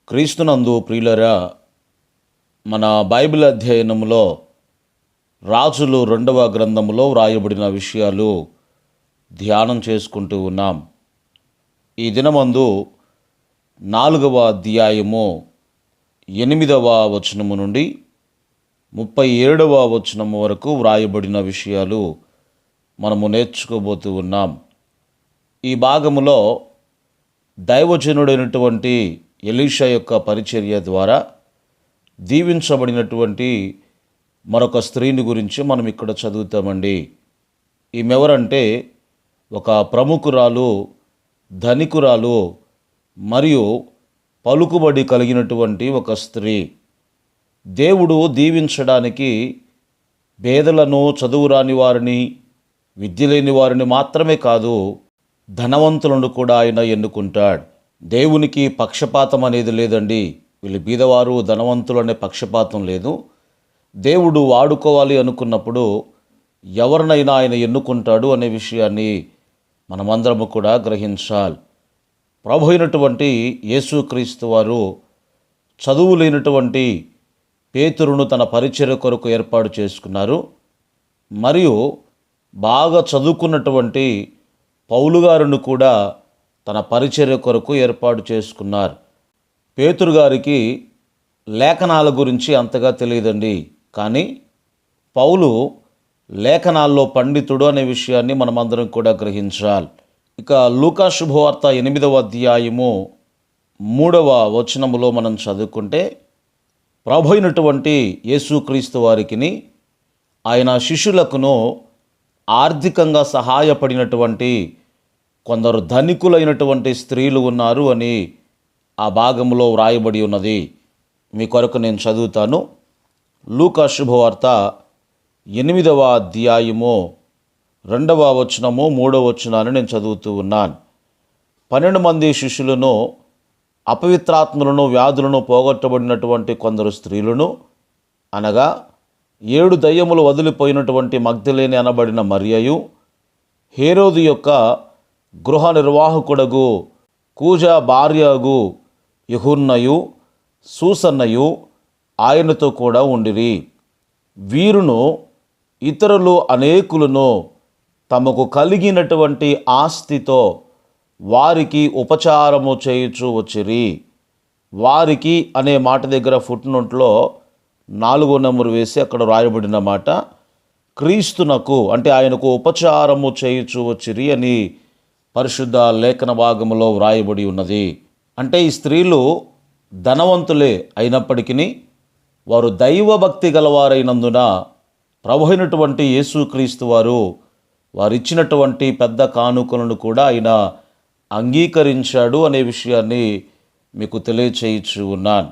క్రీస్తునందు ప్రియులరా, మన బైబిల్ అధ్యయనంలో రాజులు 2వ గ్రంథములో వ్రాయబడిన విషయాలు ధ్యానం చేసుకుంటూ ఉన్నాం. ఈ దినమందు 4వ అధ్యాయము 8వ వచనము నుండి 37వ వచనము వరకు వ్రాయబడిన విషయాలు మనము నేర్చుకోబోతూ ఉన్నాం. ఈ భాగములో దైవజనుడైనటువంటి ఎలీషా యొక్క పరిచర్య ద్వారా దీవించబడినటువంటి మరొక స్త్రీని గురించి మనం ఇక్కడ చదువుతామండి. ఈమెవరంటే ఒక ప్రముఖురాలు, ధనికురాలు మరియు పలుకుబడి కలిగినటువంటి ఒక స్త్రీ. దేవుడు దీవించడానికి పేదలను, చదువురాని వారిని, విద్య లేని వారిని మాత్రమే కాదు, ధనవంతులను కూడా ఆయన ఎన్నుకుంటాడు. దేవునికి పక్షపాతం అనేది లేదండి. వీళ్ళు బీదవారు, ధనవంతులు అనే పక్షపాతం లేదు. దేవుడు వాడుకోవాలి అనుకున్నప్పుడు ఎవరినైనా ఆయన ఎన్నుకుంటాడు అనే విషయాన్ని మనమందరము కూడా గ్రహించాలి. ప్రభు అయినటువంటి యేసుక్రీస్తు వారు చదువు లేనటువంటి పేతురును తన పరిచర్య కొరకు ఏర్పాటు చేసుకున్నారు. మరియు బాగా చదువుకున్నటువంటి పౌలు గారిని కూడా తన పరిచర్య కొరకు ఏర్పాటు చేసుకున్నారు. పేతురు గారికి లేఖనాల గురించి అంతగా తెలియదండి, కానీ పౌలు లేఖనాల్లో పండితుడు అనే విషయాన్ని మనమందరం కూడా గ్రహించాలి. ఇక లూకా శుభవార్త 8వ అధ్యాయము 3వ వచనములో మనం చదువుకుంటే, ప్రభు అయినటువంటి యేసుక్రీస్తు వారికిని ఆయన శిష్యులకును ఆర్థికంగా సహాయపడినటువంటి కొందరు ధనికులైనటువంటి స్త్రీలు ఉన్నారు అని ఆ భాగంలో వ్రాయబడి ఉన్నది. మీ కొరకు నేను చదువుతాను. లూకా శుభవార్త 8వ అధ్యాయము 2వ వచనము 3వ వచనాన్ని నేను చదువుతూ ఉన్నాను. 12 మంది శిష్యులను, అపవిత్రాత్మలను, వ్యాధులను పోగొట్టబడినటువంటి కొందరు స్త్రీలను, అనగా 7 దయ్యములు వదిలిపోయినటువంటి మగ్దలేని అనబడిన మరియయు, హేరోదు యొక్క గృహ నిర్వాహకుడగు కూజా భార్యగు యెహున్నయు, సూసన్నయు ఆయనతో కూడా ఉండిరి. వీరును ఇతరులు అనేకులను తమకు కలిగినటువంటి ఆస్తితో వారికి ఉపచారము చేయుచు వచ్చిరి. వారికి అనే మాట దగ్గర ఫుట్నోట్లో 4వ నెంబరు వేసి అక్కడ రాయబడిన మాట క్రీస్తునకు, అంటే ఆయనకు ఉపచారము చేయుచు వచ్చిరి అని పరిశుద్ధ లేఖన భాగంలో వ్రాయబడి ఉన్నది. అంటే ఈ స్త్రీలు ధనవంతులే అయినప్పటికీ వారు దైవభక్తి గలవారైనందున ప్రభు అయినటువంటి యేసుక్రీస్తు వారు వారిచ్చినటువంటి పెద్ద కానుకలను కూడా ఆయన అంగీకరించాడు అనే విషయాన్ని మీకు తెలియచేయచ్చు ఉన్నాను.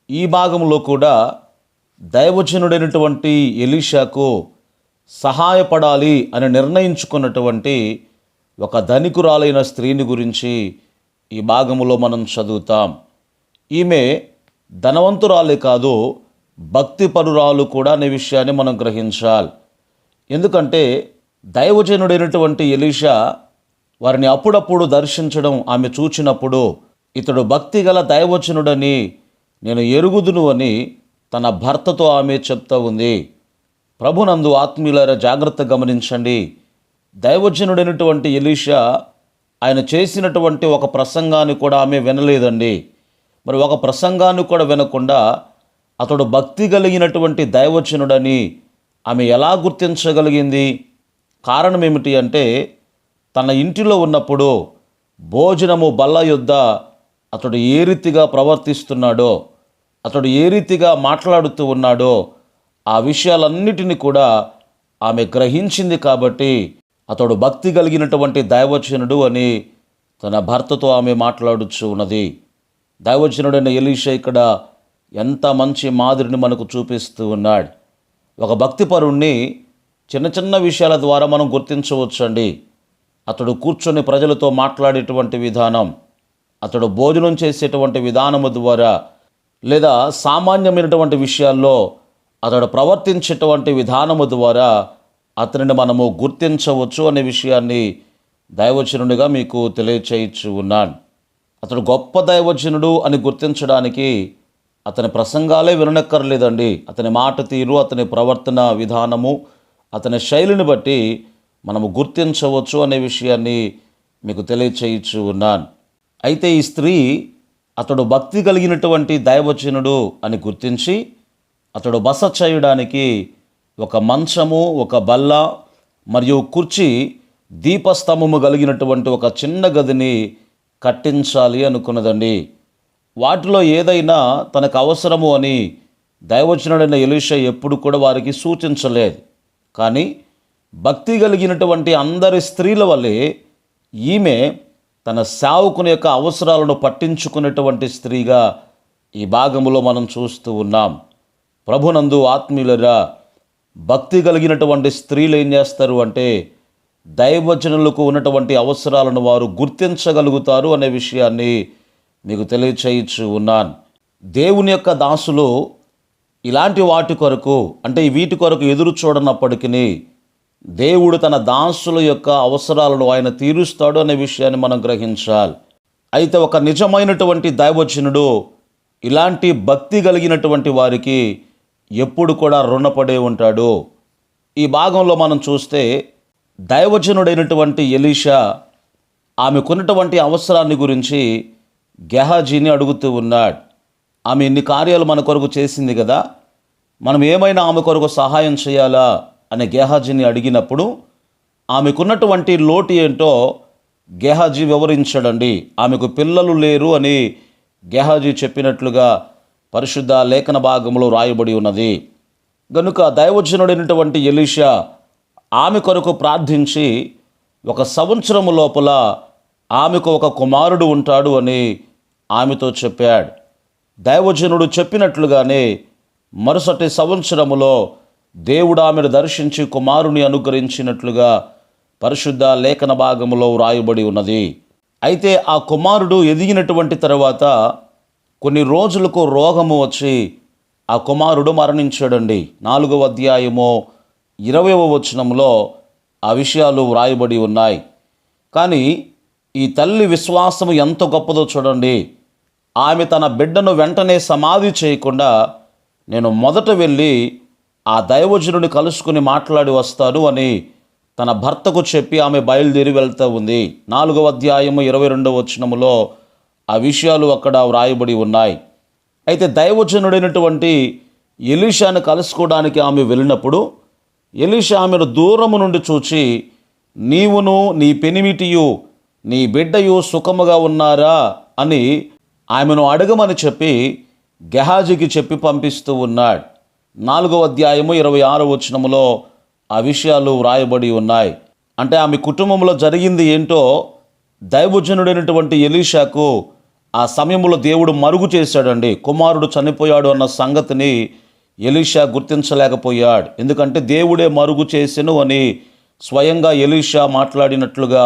ఈ భాగంలో కూడా దైవజనుడైనటువంటి ఎలీషాకు సహాయపడాలి అని నిర్ణయించుకున్నటువంటి ఒక ధనికురాలైన స్త్రీని గురించి ఈ భాగంలో మనం చదువుతాం. ఈమె ధనవంతురాలే కాదు, భక్తిపరురాలు కూడా అనే విషయాన్ని మనం గ్రహించాలి. ఎందుకంటే దైవజనుడైనటువంటి ఎలీషా వారిని అప్పుడప్పుడు దర్శించడం ఆమె చూచినప్పుడు, ఇతడు భక్తి గల దైవజనుడని నేను ఎరుగుదును అని తన భర్తతో ఆమె చెప్తా ఉంది. ప్రభునందు ఆత్మీయులారా, జాగ్రత్తగా గమనించండి. దైవజనుడైనటువంటి ఎలీషా ఆయన చేసినటువంటి ఒక ప్రసంగాన్ని కూడా ఆమె వినలేదండి. మరి ఒక ప్రసంగాన్ని కూడా వినకుండా అతడు భక్తి కలిగినటువంటి దైవజనుడని ఆమె ఎలా గుర్తించగలిగింది? కారణం ఏమిటి అంటే, తన ఇంటిలో ఉన్నప్పుడు భోజనము బల్ల యొద్ద అతడు ఏ రీతిగా ప్రవర్తిస్తున్నాడో, అతడు ఏ రీతిగా మాట్లాడుతూ ఉన్నాడో ఆ విషయాలన్నిటినీ కూడా ఆమె గ్రహించింది. కాబట్టి అతడు భక్తి కలిగినటువంటి దైవజనుడు అని తన భర్తతో ఆమె మాట్లాడుచు ఉన్నది. దైవజనుడైన ఎలీషా ఇక్కడ ఎంత మంచి మాదిరిని మనకు చూపిస్తూ ఉన్నాడు. ఒక భక్తిపరుణ్ణి చిన్న చిన్న విషయాల ద్వారా మనం గుర్తించవచ్చండి. అతడు కూర్చొని ప్రజలతో మాట్లాడేటువంటి విధానం, అతడు భోజనం చేసేటువంటి విధానము ద్వారా, లేదా సామాన్యమైనటువంటి విషయాల్లో అతడు ప్రవర్తించేటువంటి విధానము ద్వారా అతనిని మనము గుర్తించవచ్చు అనే విషయాన్ని దైవజనుడిగా మీకు తెలియచేయచ్చు ఉన్నాను. అతడు గొప్ప దైవజనుడు అని గుర్తించడానికి అతని ప్రసంగాలే విననక్కర్లేదండి. అతని మాట తీరు, అతని ప్రవర్తన విధానము, అతని శైలిని బట్టి మనము గుర్తించవచ్చు అనే విషయాన్ని మీకు తెలియచేయచ్చు ఉన్నాను. అయితే ఈ స్త్రీ అతడు భక్తి కలిగినటువంటి దైవజనుడు అని గుర్తించి అతడు బస చేయడానికి ఒక మంచము, ఒక బల్ల మరియు కుర్చీ, దీపస్తంభము కలిగినటువంటి ఒక చిన్న గదిని కట్టించాలి అనుకున్నదండి. వాటిలో ఏదైనా తనకు అవసరము అని దైవజనుడైన ఎలీషా ఎప్పుడు కూడా వారికి సూచించలేదు. కానీ భక్తి కలిగినటువంటి అందరి స్త్రీల వలె ఈమె తన సేవకుని యొక్క అవసరాలను పట్టించుకునేటువంటి స్త్రీగా ఈ భాగములో మనం చూస్తూ ఉన్నాం. ప్రభునందు ఆత్మీయులరా, భక్తి కలిగినటువంటి స్త్రీలు ఏం చేస్తారు అంటే దైవజనులకు ఉన్నటువంటి అవసరాలను వారు గుర్తించగలుగుతారు అనే విషయాన్ని మీకు తెలియచేయచ్చు ఉన్నాను. దేవుని యొక్క దాసులు ఇలాంటి వాటి కొరకు, అంటే వీటి కొరకు ఎదురు చూడనప్పటికీ దేవుడు తన దాసుల యొక్క అవసరాలను ఆయన తీరుస్తాడు అనే విషయాన్ని మనం గ్రహించాలి. అయితే ఒక నిజమైనటువంటి దైవజనుడు ఇలాంటి భక్తి కలిగినటువంటి వారికి ఎప్పుడు కూడా రుణపడే ఉంటాడు. ఈ భాగంలో మనం చూస్తే దైవజనుడైనటువంటి ఎలీషా ఆమెకున్నటువంటి అవసరాన్ని గురించి గెహాజీని అడుగుతూ ఉన్నాడు. ఆమె ఇన్ని కార్యాలు మన కొరకు చేసింది కదా, మనం ఏమైనా ఆమె కొరకు సహాయం చేయాలా అని గెహాజీని అడిగినప్పుడు ఆమెకున్నటువంటి లోటు ఏంటో గెహాజీ వివరించాడండి. ఆమెకు పిల్లలు లేరు అని గెహాజీ చెప్పినట్లుగా పరిశుద్ధ లేఖన భాగంలో రాయబడి ఉన్నది. గనుక దైవజనుడైనటువంటి ఎలీషా ఆమె కొరకు ప్రార్థించి 1 సంవత్సరము లోపల ఆమెకు ఒక కుమారుడు ఉంటాడు అని ఆమెతో చెప్పాడు. దైవజనుడు చెప్పినట్లుగానే మరుసటి సంవత్సరములో దేవుడు ఆమెను దర్శించి కుమారుని అనుగ్రహించినట్లుగా పరిశుద్ధ లేఖన భాగములో రాయబడి ఉన్నది. అయితే ఆ కుమారుడు ఎదిగినటువంటి తర్వాత కొన్ని రోజులకు రోగము వచ్చి ఆ కుమారుడు మరణించాడండి. 4వ అధ్యాయము 20వ వచనంలో ఆ విషయాలు వ్రాయబడి ఉన్నాయి. కానీ ఈ తల్లి విశ్వాసము ఎంత గొప్పదో చూడండి. ఆమె తన బిడ్డను వెంటనే సమాధి చేయకుండా నేను మొదట వెళ్ళి ఆ దైవజనుడిని కలుసుకుని మాట్లాడి వస్తాను అని తన భర్తకు చెప్పి ఆమె బయలుదేరి వెళ్తూ ఉంది. 4వ అధ్యాయము 22వ వచనములో ఆ విషయాలు అక్కడ వ్రాయబడి ఉన్నాయి. అయితే దైవజనుడైనటువంటి ఎలీషాను కలుసుకోవడానికి ఆమె వెళ్ళినప్పుడు ఎలీషా ఆమెను దూరము నుండి చూచి, నీవును నీ పెనిమిటియు నీ బిడ్డయు సుఖముగా ఉన్నారా అని ఆమెను అడగమని చెప్పి గెహాజీకి చెప్పి పంపిస్తూ ఉన్నాడు. 4వ అధ్యాయము 26వ వచనములో ఆ విషయాలు వ్రాయబడి ఉన్నాయి. అంటే ఆమె కుటుంబంలో జరిగింది ఏంటో దైవజనుడైనటువంటి ఎలీషాకు ఆ సమయంలో దేవుడు మరుగు చేశాడండి. కుమారుడు చనిపోయాడు అన్న సంగతిని ఎలీషా గుర్తించలేకపోయాడు. ఎందుకంటే దేవుడే మరుగు చేసెను అని స్వయంగా ఎలీషా మాట్లాడినట్లుగా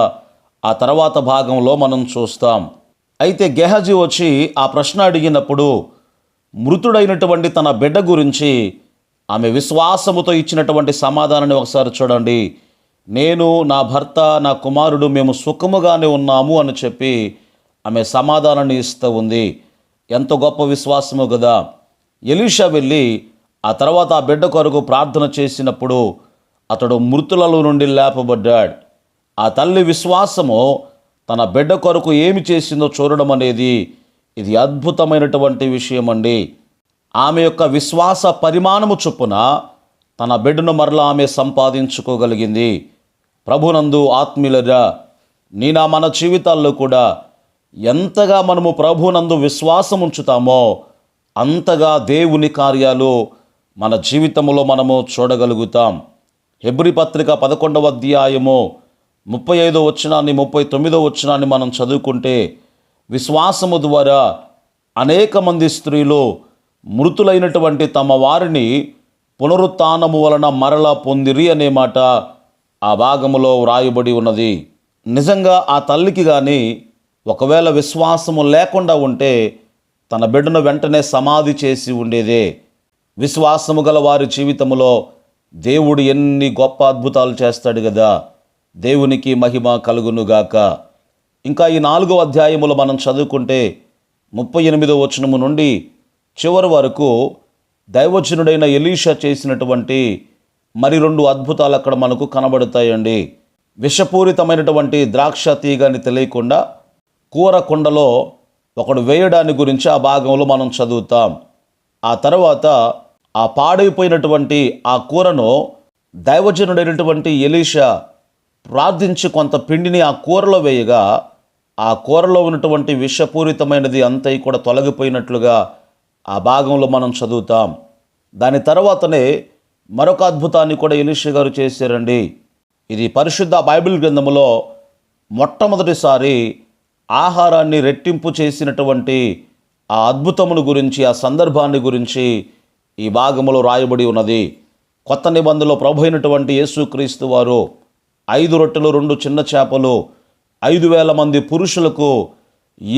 ఆ తర్వాత భాగంలో మనం చూస్తాం. అయితే గెహాజీ వచ్చి ఆ ప్రశ్న అడిగినప్పుడు మృతుడైనటువంటి తన బిడ్డ గురించి ఆమె విశ్వాసముతో ఇచ్చినటువంటి సమాధానాన్ని ఒకసారి చూడండి. నేను, నా భర్త, నా కుమారుడు మేము సుఖముగానే ఉన్నాము అని చెప్పి ఆమె సమాధానాన్ని ఇస్తూ ఉంది. ఎంత గొప్ప విశ్వాసము కదా. ఎలీషా వెళ్ళి ఆ తర్వాత ఆ బిడ్డ కొరకు ప్రార్థన చేసినప్పుడు అతడు మృతులలో నుండి లేపబడ్డాడు. ఆ తల్లి విశ్వాసము తన బిడ్డ కొరకు ఏమి చేసిందో చూడడం అనేది ఇది అద్భుతమైనటువంటి విషయం అండి. ఆమె యొక్క విశ్వాస పరిమాణము చొప్పున తన బిడ్డను మరలా ఆమె సంపాదించుకోగలిగింది. ప్రభునందు ఆత్మీయులరా, మన జీవితాల్లో కూడా ఎంతగా మనము ప్రభునందు విశ్వాసం ఉంచుతామో అంతగా దేవుని కార్యాలు మన జీవితంలో మనము చూడగలుగుతాం. హెబ్రీ పత్రిక 11వ అధ్యాయము 35వ వచనాన్ని 39వ వచనాన్ని మనం చదువుకుంటే విశ్వాసము ద్వారా అనేక మంది స్త్రీలు మృతులైనటువంటి తమ వారిని పునరుత్థానము వలన మరలా పొందిరి అనే మాట ఆ భాగములో వ్రాయబడి ఉన్నది. నిజంగా ఆ తల్లికి కానీ ఒకవేళ విశ్వాసము లేకుండా ఉంటే తన బిడ్డను వెంటనే సమాధి చేసి ఉండేదే. విశ్వాసము గల వారి జీవితంలో దేవుడు ఎన్ని గొప్ప అద్భుతాలు చేస్తాడు కదా. దేవునికి మహిమ కలుగునుగాక. ఇంకా ఈ 4వ అధ్యాయములో మనం చదువుకుంటే 38వ వచనము నుండి చివరి వరకు దైవజనుడైన ఎలీషా చేసినటువంటి మరి 2 అద్భుతాలు అక్కడ మనకు కనబడతాయండి. విషపూరితమైనటువంటి ద్రాక్ష తీగని తెలియకుండా కూర కుండలో ఒకడు వేయడాన్ని గురించి ఆ భాగంలో మనం చదువుతాం. ఆ తర్వాత ఆ పాడైపోయినటువంటి ఆ కూరను దైవజనుడైనటువంటి ఎలీషా ప్రార్థించి కొంత పిండిని ఆ కూరలో వేయగా ఆ కూరలో ఉన్నటువంటి విషపూరితమైనది అంతా కూడా తొలగిపోయినట్లుగా ఆ భాగంలో మనం చదువుతాం. దాని తర్వాతనే మరొక అద్భుతాన్ని కూడా ఎలీషా గారు చేశారండి. ఇది పరిశుద్ధ బైబిల్ గ్రంథములో మొట్టమొదటిసారి ఆహారాన్ని రెట్టింపు చేసినటువంటి ఆ అద్భుతమును గురించి, ఆ సందర్భాన్ని గురించి ఈ భాగములో రాయబడి ఉన్నది. కొత్త నిబంధనలో ప్రభు అయినటువంటి యేసుక్రీస్తు వారు 5 రొట్టెలు 2 చిన్న చేపలు 5,000 మంది పురుషులకు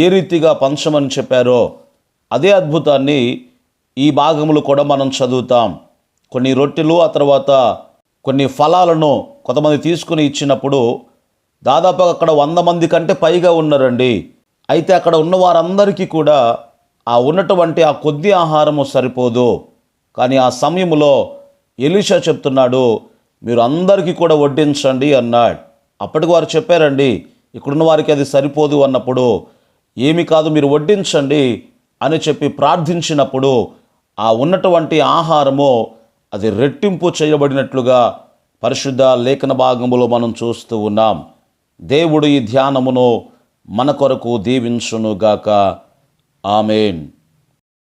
ఏ రీతిగా పంచమని చెప్పారో అదే అద్భుతాన్ని ఈ భాగములు కూడా మనం చదువుతాం. కొన్ని రొట్టెలు ఆ తర్వాత కొన్ని ఫలాలను కొంతమంది తీసుకుని ఇచ్చినప్పుడు దాదాపు అక్కడ 100 మంది కంటే పైగా ఉన్నారండి. అయితే అక్కడ ఉన్న వారందరికీ కూడా ఆ ఉన్నటువంటి ఆ కొద్ది ఆహారము సరిపోదు. కానీ ఆ సమయంలో ఎలీషా చెప్తున్నాడు, మీరు అందరికీ కూడా వడ్డించండి అన్నాడు. అప్పటికి వారు చెప్పారండి, ఇక్కడున్న వారికి అది సరిపోదు అన్నప్పుడు, ఏమి కాదు మీరు వడ్డించండి అని చెప్పి ప్రార్థించినప్పుడు ఆ ఉన్నటువంటి ఆహారము అది రెట్టింపు చేయబడినట్లుగా పరిశుద్ధ లేఖన భాగములో మనం చూస్తూ ఉన్నాం. దేవుడు ఈ ధ్యానమును మన కొరకు దీవించునుగాక. ఆమేన్.